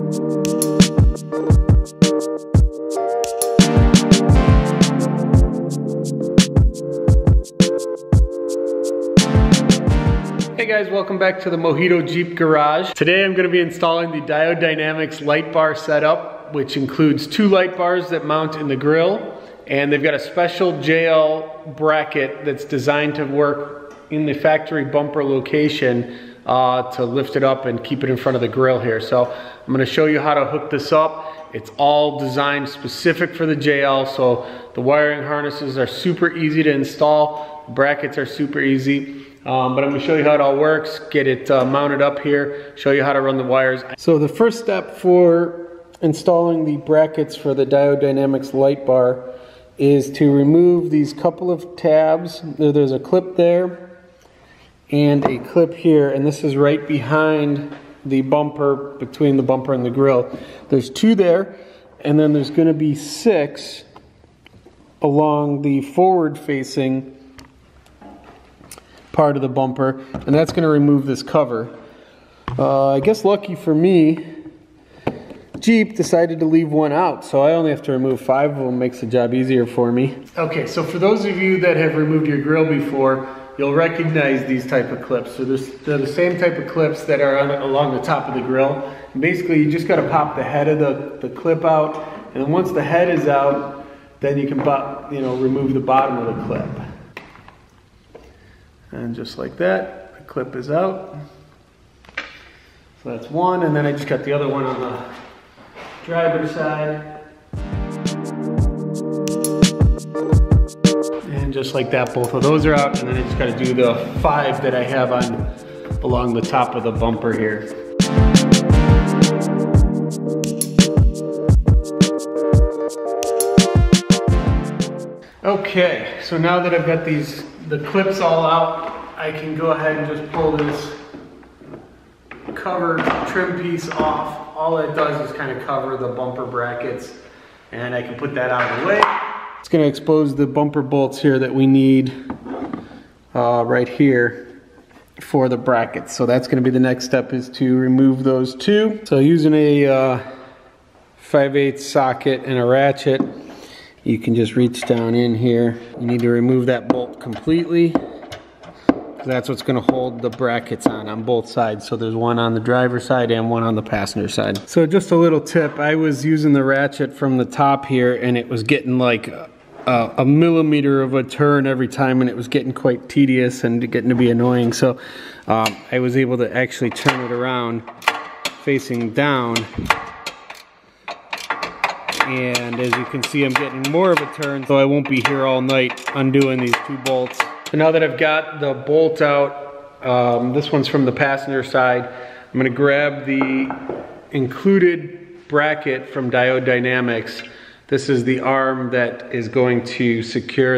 Hey guys, welcome back to the Mojito Jeep Garage. Today I'm going to be installing the Diode Dynamics light bar setup, which includes 2 light bars that mount in the grill, and they've got a special JL bracket that's designed to work in the factory bumper location to lift it up and keep it in front of the grill here. So I'm going to show you how to hook this up. It's all designed specific for the JL, so the wiring harnesses are super easy to install, brackets are super easy. But I'm going to show you how it all works, get it mounted up here, show you how to run the wires. So the first step for installing the brackets for the Diode Dynamics light bar is to remove these couple of tabs. There's a clip there and a clip here, and this is right behind the bumper, between the bumper and the grill. There's 2 there, and then there's going to be 6 along the forward facing part of the bumper, and that's going to remove this cover. I guess lucky for me, Jeep decided to leave one out, so I only have to remove 5 of them. Makes the job easier for me. Okay, so for those of you that have removed your grill before, you'll recognize these type of clips. So they're the same type of clips that are along the top of the grill. And basically, you just got to pop the head of the clip out, and then once the head is out, then you can remove the bottom of the clip. And just like that, the clip is out. So that's one, and then I just got the other one on the driver's side. And just like that, both of those are out, and then I just got to do the 5 that I have along the top of the bumper here. Okay, so now that I've got the clips all out, I can go ahead and just pull this cover trim piece off. All it does is kind of cover the bumper brackets, and I can put that out of the way. It's going to expose the bumper bolts here that we need right here for the brackets. So that's going to be the next step, is to remove those 2. So using a 5/8 socket and a ratchet, you can just reach down in here. You need to remove that bolt completely. That's what's going to hold the brackets on both sides. So there's one on the driver's side and one on the passenger side. So just a little tip, I was using the ratchet from the top here, and it was getting like a millimeter of a turn every time, and it was getting quite tedious and getting to be annoying. So I was able to actually turn it around facing down. And as you can see, I'm getting more of a turn, so I won't be here all night undoing these 2 bolts. So now that I've got the bolt out, this one's from the passenger side, I'm going to grab the included bracket from Diode Dynamics. This is the arm that is going to secure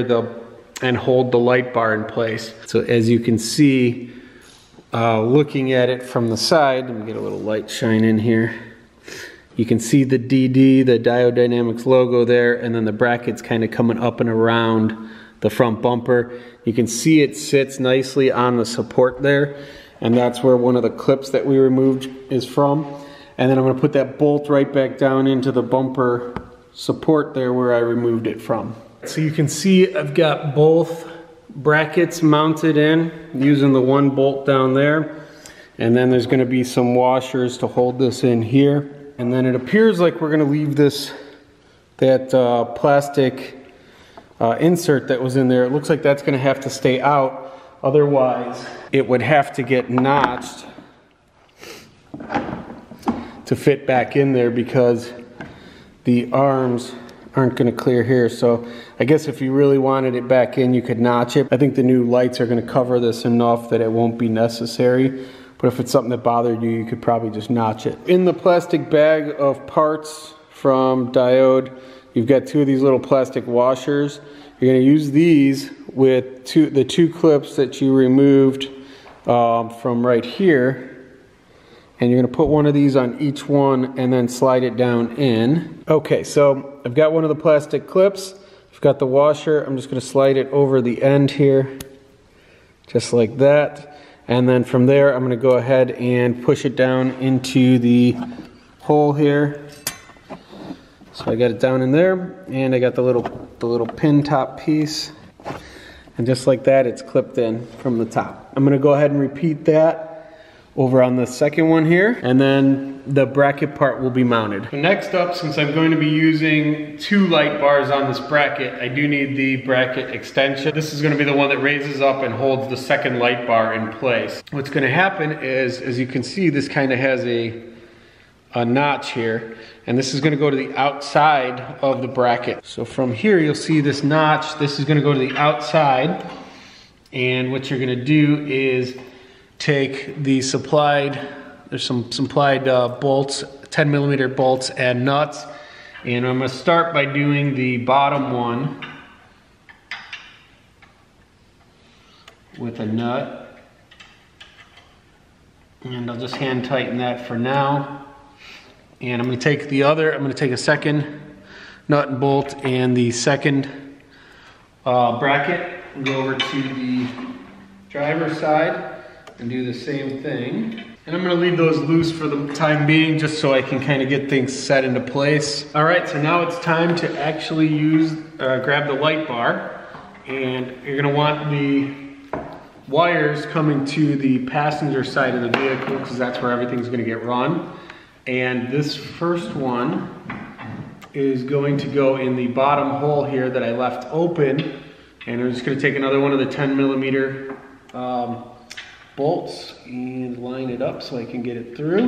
and hold the light bar in place. So as you can see, looking at it from the side, let me get a little light shine in here. You can see the DD, the Diode Dynamics logo there, and then the brackets kind of coming up and around the front bumper. You can see it sits nicely on the support there, and that's where one of the clips that we removed is from. And then I'm going to put that bolt right back down into the bumper support there where I removed it from. So you can see I've got both brackets mounted in using the 1 bolt down there, and then there's going to be some washers to hold this in here. And then it appears like we're going to leave that plastic insert that was in there. It looks like that's going to have to stay out, otherwise it would have to get notched to fit back in there, because the arms aren't going to clear here. So I guess if you really wanted it back in, you could notch it. I think the new lights are going to cover this enough that it won't be necessary. But if it's something that bothered you, you could probably just notch it. In the plastic bag of parts from Diode, you've got 2 of these little plastic washers. You're going to use these with the 2 clips that you removed from right here. And you're going to put one of these on each one and then slide it down in. Okay, so I've got one of the plastic clips. I've got the washer. I'm just going to slide it over the end here, just like that. And then from there, I'm going to go ahead and push it down into the hole here. So I got it down in there, and I got the little pin top piece. And just like that, it's clipped in from the top. I'm gonna go ahead and repeat that over on the second one here, and then the bracket part will be mounted. Next up, since I'm going to be using 2 light bars on this bracket, I do need the bracket extension. This is gonna be the one that raises up and holds the second light bar in place. What's gonna happen is, as you can see, this kind of has a notch here, and this is gonna go to the outside of the bracket. So from here, you'll see this notch. This is gonna go to the outside, and what you're gonna do is take the supplied, there's some supplied bolts, 10mm bolts and nuts, and I'm gonna start by doing the bottom one with a nut, and I'll just hand tighten that for now. And I'm gonna take the other, I'm gonna take a second nut and bolt and the second bracket and go over to the driver's side and do the same thing. And I'm gonna leave those loose for the time being, just so I can kind of get things set into place. All right, so now it's time to actually grab the light bar, and you're gonna want the wires coming to the passenger side of the vehicle, because that's where everything's gonna get run. And this first one is going to go in the bottom hole here that I left open, and I'm just gonna take another one of the 10mm bolts and line it up so I can get it through.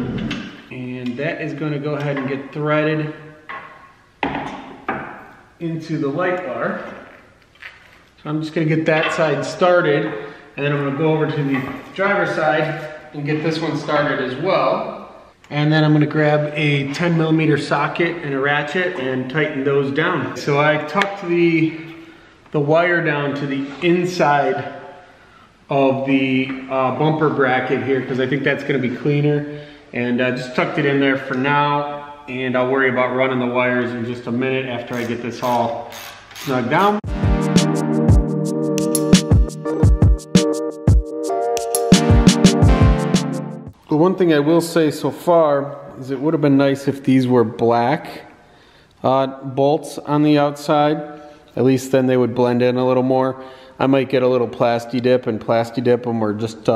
And that is going to go ahead and get threaded into the light bar. So I'm just going to get that side started, and then I'm going to go over to the driver's side and get this one started as well. And then I'm going to grab a 10mm socket and a ratchet and tighten those down. So I tucked the wire down to the inside of the bumper bracket here, because I think that's going to be cleaner, and just tucked it in there for now, and I'll worry about running the wires in just a minute after I get this all snug down. The one thing I will say so far is it would have been nice if these were black bolts on the outside. At least then they would blend in a little more. I might get a little Plasti Dip and Plasti Dip them, or just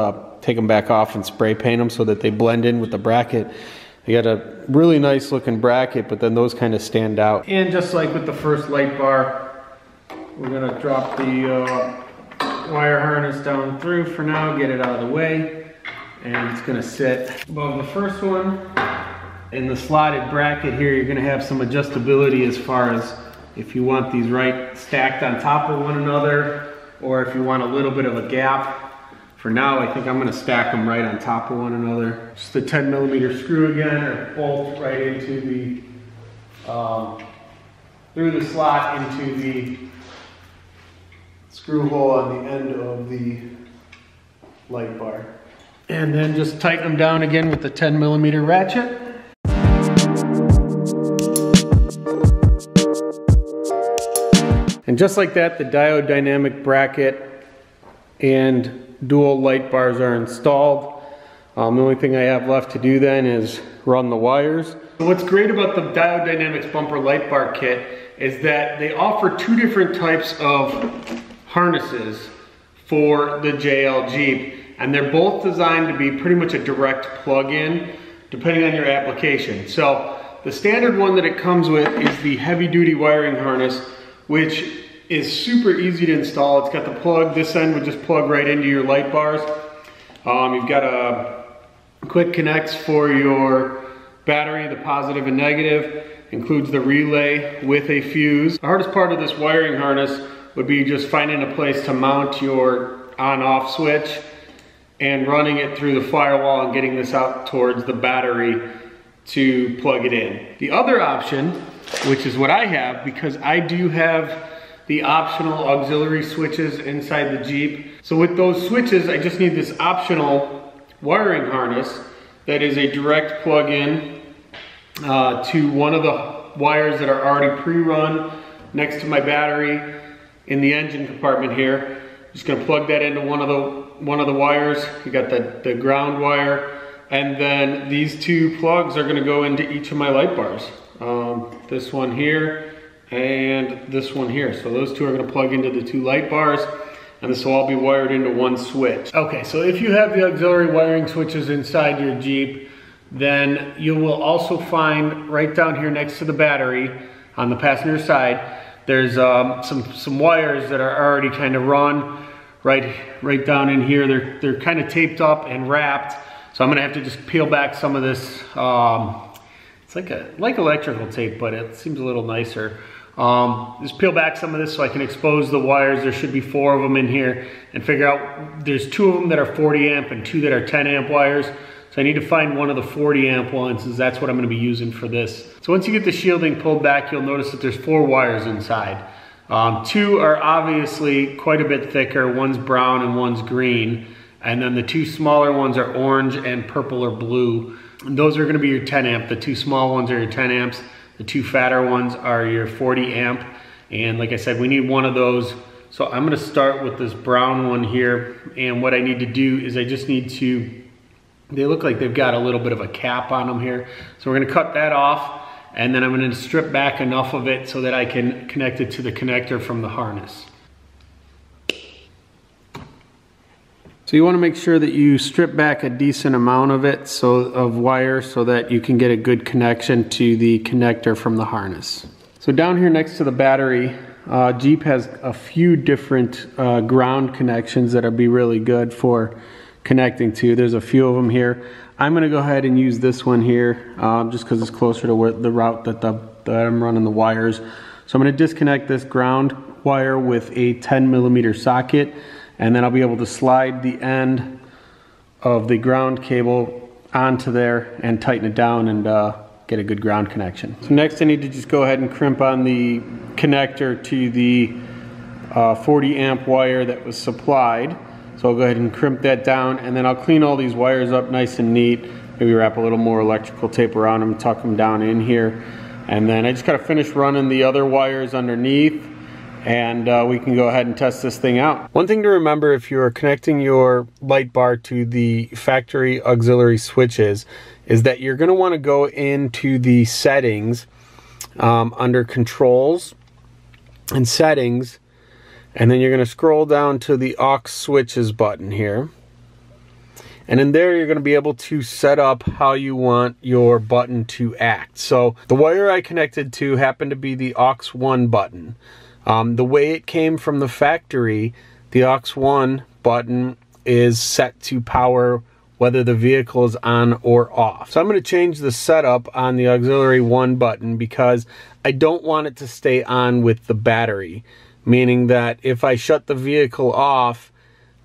take them back off and spray paint them so that they blend in with the bracket. They got a really nice looking bracket, but then those kind of stand out. And just like with the first light bar, we're gonna drop the wire harness down through for now, get it out of the way, and it's gonna sit above the first one. In the slotted bracket here, you're gonna have some adjustability as far as if you want these right stacked on top of one another, or if you want a little bit of a gap. For now, I think I'm gonna stack them right on top of one another. Just a 10mm screw again, or bolt right into the, through the slot into the screw hole on the end of the light bar. And then just tighten them down again with the 10mm ratchet. And just like that, the diode dynamic bracket and dual light bars are installed. The only thing I have left to do then is run the wires. What's great about the Diode Dynamics bumper light bar kit is that they offer 2 different types of harnesses for the JL Jeep, and they're both designed to be pretty much a direct plug-in depending on your application. So the standard one that it comes with is the heavy duty wiring harness, which is super easy to install. It's got the plug, this end would just plug right into your light bars. You've got a quick connects for your battery, the positive and negative, includes the relay with a fuse. The hardest part of this wiring harness would be just finding a place to mount your on-off switch and running it through the firewall and getting this out towards the battery to plug it in. The other option, which is what I have, because I do have the optional auxiliary switches inside the Jeep. So with those switches, I just need this optional wiring harness that is a direct plug-in to one of the wires that are already pre-run next to my battery in the engine compartment here. Just gonna plug that into one of the wires. You got the ground wire And then these two plugs are gonna go into each of my light bars. This one here and this one here. So those two are gonna plug into the two light bars, and this will all be wired into one switch. Okay, so if you have the auxiliary wiring switches inside your Jeep, then you will also find right down here next to the battery on the passenger side, there's some wires that are already kind of run right down in here. They're kind of taped up and wrapped. So I'm gonna have to just peel back some of this. It's like electrical tape, but it seems a little nicer. Just peel back some of this so I can expose the wires. There should be 4 of them in here, and figure out, there's 2 of them that are 40 amp and 2 that are 10 amp wires. So I need to find one of the 40 amp ones, as that's what I'm gonna be using for this. So once you get the shielding pulled back, you'll notice that there's 4 wires inside. 2 are obviously quite a bit thicker. One's brown and one's green. And then the 2 smaller ones are orange and purple or blue. And those are gonna be your 10 amp. The 2 small ones are your 10 amps. The 2 fatter ones are your 40 amp. And like I said, we need one of those. So I'm gonna start with this brown one here. And what I need to do is I just need to, they look like they've got a little bit of a cap on them here. So we're gonna cut that off, and then I'm gonna strip back enough of it so that I can connect it to the connector from the harness. So you wanna make sure that you strip back a decent amount of it, of wire, so that you can get a good connection to the connector from the harness. So down here next to the battery, Jeep has a few different ground connections that'll be really good for connecting to. There's a few of them here. I'm gonna go ahead and use this one here, just because it's closer to the route that I'm running the wires. So I'm gonna disconnect this ground wire with a 10mm socket, and then I'll be able to slide the end of the ground cable onto there and tighten it down and get a good ground connection. So next I need to just go ahead and crimp on the connector to the 40 amp wire that was supplied. So I'll go ahead and crimp that down, and then I'll clean all these wires up nice and neat. Maybe wrap a little more electrical tape around them, tuck them down in here. And then I just gotta finish running the other wires underneath, and we can go ahead and test this thing out. One thing to remember if you're connecting your light bar to the factory auxiliary switches is that you're gonna wanna go into the settings under controls and settings, and then you're gonna scroll down to the aux switches button here. And in there, you're gonna be able to set up how you want your button to act. So the wire I connected to happened to be the aux 1 button. The way it came from the factory, the aux 1 button is set to power whether the vehicle is on or off. So I'm gonna change the setup on the auxiliary 1 button because I don't want it to stay on with the battery. Meaning that if I shut the vehicle off,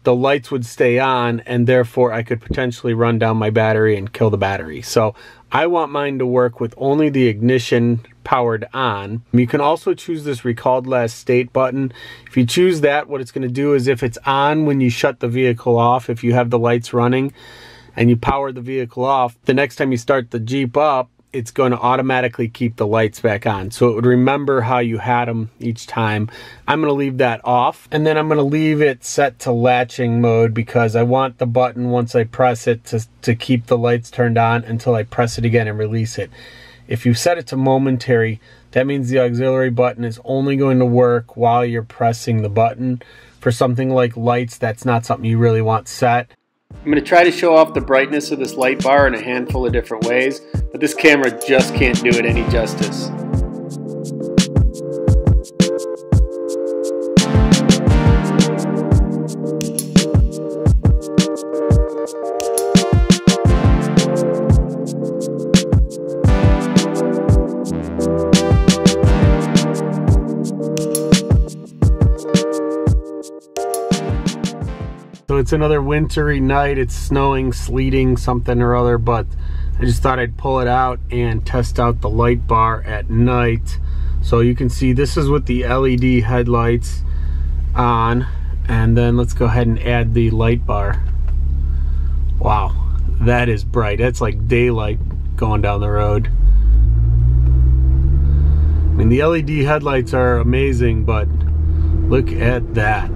the lights would stay on, and therefore I could potentially run down my battery and kill the battery. So I want mine to work with only the ignition powered on. You can also choose this recalled last state button. If you choose that, what it's going to do is if it's on when you shut the vehicle off, if you have the lights running and you power the vehicle off, the next time you start the Jeep up, it's going to automatically keep the lights back on. So it would remember how you had them each time. I'm going to leave that off, and then I'm going to leave it set to latching mode because I want the button, once I press it, to keep the lights turned on until I press it again and release it. If you set it to momentary, that means the auxiliary button is only going to work while you're pressing the button. For something like lights, that's not something you really want set. I'm going to try to show off the brightness of this light bar in a handful of different ways, but this camera just can't do it any justice. So it's another wintry night. It's snowing, sleeting, something or other, but I just thought I'd pull it out and test out the light bar at night. So you can see this is with the LED headlights on, and then let's go ahead and add the light bar. Wow, that is bright. That's like daylight going down the road. I mean, the LED headlights are amazing, but look at that.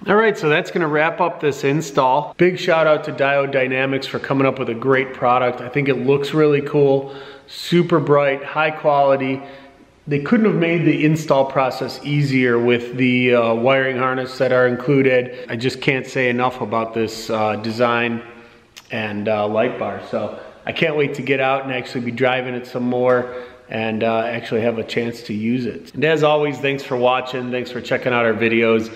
All right, so that's gonna wrap up this install. Big shout out to Diode Dynamics for coming up with a great product. I think it looks really cool, super bright, high quality. They couldn't have made the install process easier with the wiring harness that are included. I just can't say enough about this design and light bar. So I can't wait to get out and actually be driving it some more and actually have a chance to use it. And as always, thanks for watching. Thanks for checking out our videos.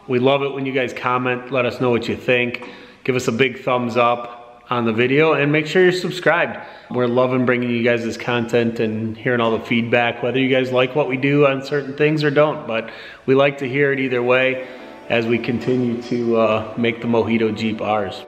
We love it when you guys comment, let us know what you think. Give us a big thumbs up on the video and make sure you're subscribed. We're loving bringing you guys this content and hearing all the feedback, whether you guys like what we do on certain things or don't, but we like to hear it either way as we continue to make the Mojito Jeep ours.